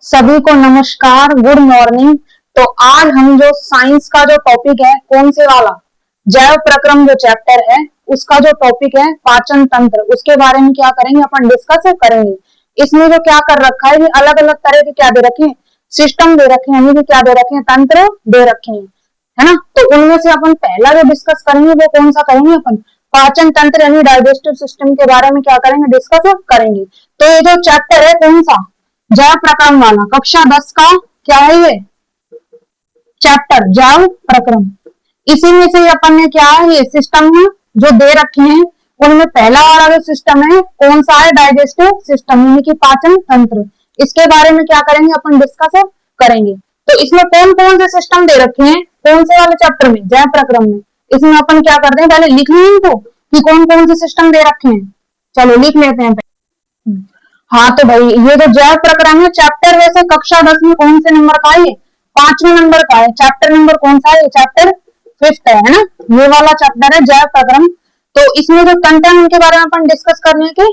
सभी को नमस्कार, गुड मॉर्निंग। तो आज हम जो साइंस का जो टॉपिक है, कौन से वाला, जैव प्रक्रम जो चैप्टर है उसका जो टॉपिक है पाचन तंत्र, उसके बारे में क्या करेंगे, अपन डिस्कस करेंगे। इसमें जो क्या कर रखा है, अलग अलग तरह के क्या दे रखे हैं, सिस्टम दे रखे हैं, यानी कि क्या दे रखे हैं, तंत्र दे रखे हैं, है ना। तो उनमें से अपन पहला जो डिस्कस करेंगे वो कौन सा करेंगे, अपन पाचन तंत्र यानी डाइजेस्टिव सिस्टम के बारे में क्या करेंगे, डिस्कस करेंगे। तो ये जो चैप्टर है कौन सा, जैव प्रक्रम वाला, कक्षा 10 का क्या है ये चैप्टर, जैव प्रक्रम। इसी में से अपन ने क्या है, ये सिस्टम है जो दे रखे हैं, उनमें पहला वाला जो सिस्टम है कौन सा है, डाइजेस्टिव सिस्टम यानी कि पाचन तंत्र। इसके बारे में क्या करेंगे, अपन डिस्कस करेंगे। तो इसमें कौन कौन से सिस्टम दे रखे हैं, कौन से वाले चैप्टर में, जैव प्रक्रम में। इसमें अपन क्या करते हैं, पहले लिख लें इनको कि कौन कौन से सिस्टम दे रखे हैं। चलो लिख लेते हैं। हाँ तो भाई ये जो जैव प्रक्रम है चैप्टर, वैसे कक्षा 10 में कौन से नंबर का है, ये 5वें नंबर का है। चैप्टर नंबर कौन सा है, ये चैप्टर 5th है ना, ये वाला चैप्टर है जैव प्रक्रम। तो इसमें जो तंत्र है उनके बारे में अपन डिस्कस करने की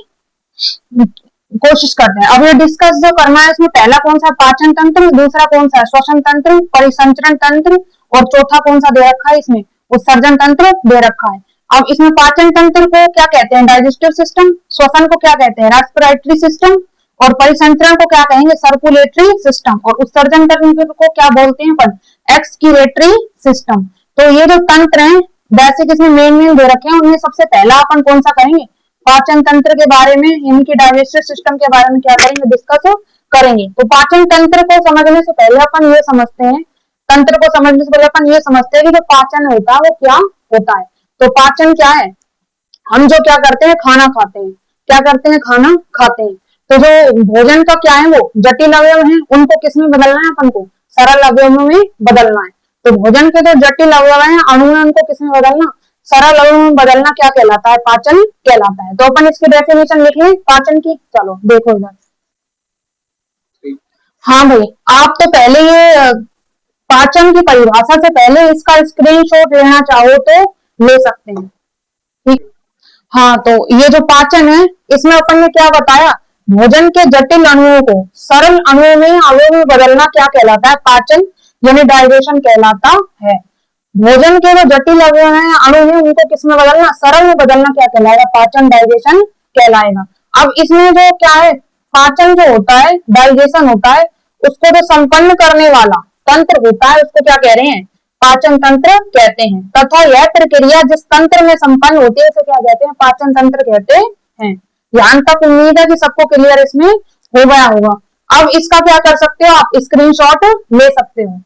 कोशिश करते हैं। अब ये डिस्कस जो करना है, इसमें पहला कौन सा, पाचन तंत्र, दूसरा कौन सा है, श्वसन तंत्र, परिसंचरण तंत्र, और चौथा कौन सा दे रखा है, इसमें उत्सर्जन तंत्र दे रखा है। अब इसमें पाचन तंत्र को क्या कहते हैं, डाइजेस्टिव सिस्टम, श्वसन को क्या कहते हैं, रेस्पिरेटरी सिस्टम, और परिसंचरण को क्या कहेंगे, सर्कुलेटरी सिस्टम, और उत्सर्जन तंत्र को क्या बोलते हैं अपन, एक्सक्रीटरी सिस्टम। तो ये जो तंत्र हैं बेसिक इसमें मेन दे रखे हैं, उनमें सबसे पहला अपन कौन सा करेंगे, पाचन तंत्र के बारे में, इनकी डाइजेस्टिव सिस्टम के बारे में क्या करेंगे, डिस्कस करेंगे। तो पाचन तंत्र को समझने से पहले अपन ये समझते हैं, तंत्र को समझने से पहले अपन ये समझते हैं कि जो पाचन होता है वो क्या होता है। तो पाचन क्या है, हम जो क्या करते हैं, खाना खाते हैं, क्या करते हैं, खाना खाते हैं। तो जो भोजन का क्या है, वो जटिल अवयव है, उनको किसमें बदलना है, अपन को सरल अवयवों में बदलना है। तो भोजन के जो जटिल अवयव है, अणु है, उनको किसमें बदलना, सरल अवयव में बदलना क्या कहलाता है, पाचन कहलाता है। तो अपन इसकी डेफिनेशन लिख लें पाचन की। चलो देखो इधर। हाँ भाई, आप तो पहले ये पाचन की परिभाषा से पहले इसका स्क्रीनशॉट लेना चाहो तो ले सकते हैं, ठीक। हाँ तो ये जो पाचन है, इसमें अपन ने क्या बताया, भोजन के जटिल अणुओं को सरल अणुओं में, अवयव में बदलना क्या कहलाता है, पाचन यानी डाइजेशन कहलाता है। भोजन के जो जटिल अवयव हैं, अणु हैं, उनको किसमें बदलना, सरल में बदलना क्या कहलाएगा, पाचन, डाइजेशन कहलाएगा। अब इसमें जो क्या है, पाचन जो होता है, डाइजेशन होता है, उसको जो संपन्न करने वाला तंत्र होता है, उसको क्या कह रहे हैं, पाचन तंत्र कहते हैं। तथा यह प्रक्रिया जिस तंत्र में संपन्न होती है उसे क्या कहते हैं, पाचन तंत्र कहते हैं। यहाँ तक उम्मीद है कि सबको क्लियर इसमें हो गया होगा। अब इसका क्या कर सकते हो, आप स्क्रीनशॉट ले सकते हो।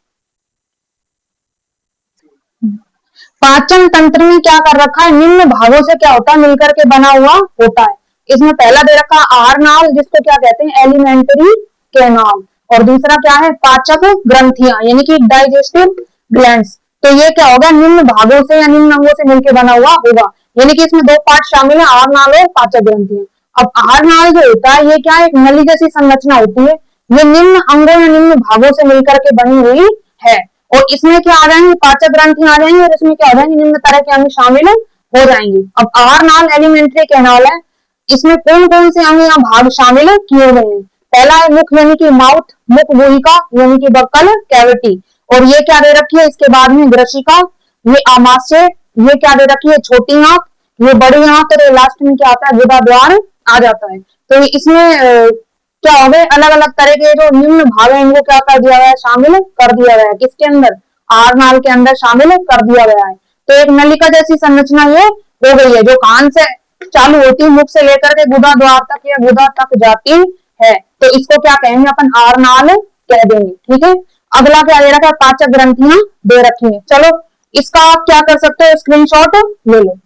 पाचन तंत्र में क्या कर रखा है, निम्न भागों से क्या होता है, मिलकर के बना हुआ होता है। इसमें पहला दे रखा आहार नाल, जिसको क्या कहते हैं, एलिमेंट्री कैनाल, और दूसरा क्या है, पाचक ग्रंथियां यानी कि डाइजेस्टिव ग्लैंड्स। तो ये क्या होगा, निम्न भागों से या निम्न अंगों से मिलकर बना हुआ होगा, यानी कि इसमें दो पार्ट शामिल है, आहार नाल और पाचक ग्रंथियां। अब आहार नाल जो होता है, ये क्या है, एक नली जैसी संरचना होती है, ये निम्न अंगों या निम्न भागों से मिलकर के बनी हुई है। और इसमें क्या आ जाएंगे, पाचक ग्रंथियां आ जाएंगी, और इसमें क्या हो जाएंगे, निम्न तरह के अंग शामिल हो जाएंगे। अब आहार नाल एलिमेंट्री कैनाल है, इसमें कौन कौन से अंग या भाग शामिल किए गए हैं। पहला है मुख यानी कि माउथ, मुख गुहिका यानी कि बक्कल कैविटी, और ये क्या दे रखी है, इसके बाद में ग्रशिका, ये आमाशय, ये क्या दे रखी है, छोटी आंख, ये बड़ी आंख, और लास्ट में क्या आता है, गुदा द्वार आ जाता है। तो इसमें क्या हो गए, अलग अलग तरह के जो निम्न भाग है इनको क्या कर दिया गया है, शामिल कर दिया गया है, किसके अंदर, आहार नाल के अंदर शामिल कर दिया गया है। तो एक नलिका जैसी संरचना ये हो गई है, जो कान से चालू होती है, मुख से लेकर के गुदा द्वार तक या गुदा तक जाती है। तो इसको क्या कहेंगे अपन, आहार नाल कह देंगे, ठीक है। अगला क्या दे रखा है, पाचक ग्रंथियां दे रखी है। चलो इसका आप क्या कर सकते हो, स्क्रीनशॉट ले लो।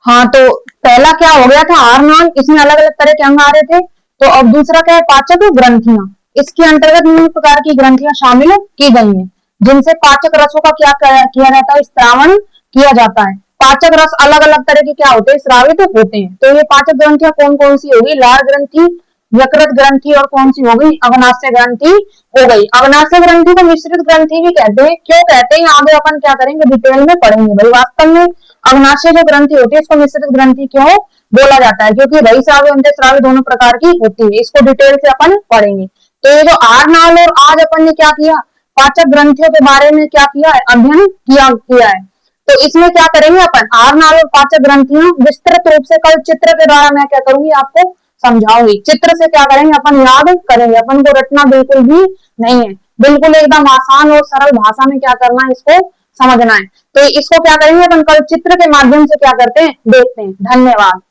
हाँ तो पहला क्या हो गया था, आहार नाल, इसमें अलग अलग तरह के अंग आ रहे थे। तो अब दूसरा क्या है, पाचक ग्रंथियां, इसके अंतर्गत निम्न प्रकार की ग्रंथियां शामिल की गई हैं, जिनसे पाचक रसों का क्या किया जाता है, स्त्रावण किया जाता है। पाचक रस अलग अलग तरह के क्या होते हैं, स्रावित होते हैं। तो ये पाचक ग्रंथियां कौन कौन सी होगी, लार ग्रंथि, यकृत ग्रंथि, और कौन सी हो गई, अग्नाशय ग्रंथि हो गई। अग्नाशय ग्रंथि को मिश्रित ग्रंथि भी कहते हैं। क्यों कहते हैं, आगे अपन क्या करेंगे, डिटेल में पढ़ेंगे भाई। वास्तव में अग्नाशय जो ग्रंथि होती है इसको मिश्रित ग्रंथि क्यों बोला जाता है, क्योंकि बहिस्रावी अंतःस्रावी दोनों प्रकार की होती है। इसको डिटेल से अपन पढ़ेंगे। तो ये जो आरनाल और आज अपन ने क्या किया, पाचक ग्रंथियों के बारे में क्या किया है, अध्ययन किया है। तो इसमें क्या करेंगे अपन, आरनाल और पाचक ग्रंथियां विस्तृत रूप से कल चित्र के द्वारा मैं क्या करूंगी, आपको समझाऊंगी। चित्र से क्या करेंगे अपन, याद करेंगे। अपन को रटना बिल्कुल भी नहीं है, बिल्कुल एकदम आसान और सरल भाषा में क्या करना है, इसको समझना है। तो इसको क्या करेंगे अपन कल चित्र के माध्यम से क्या करते हैं, देखते हैं। धन्यवाद।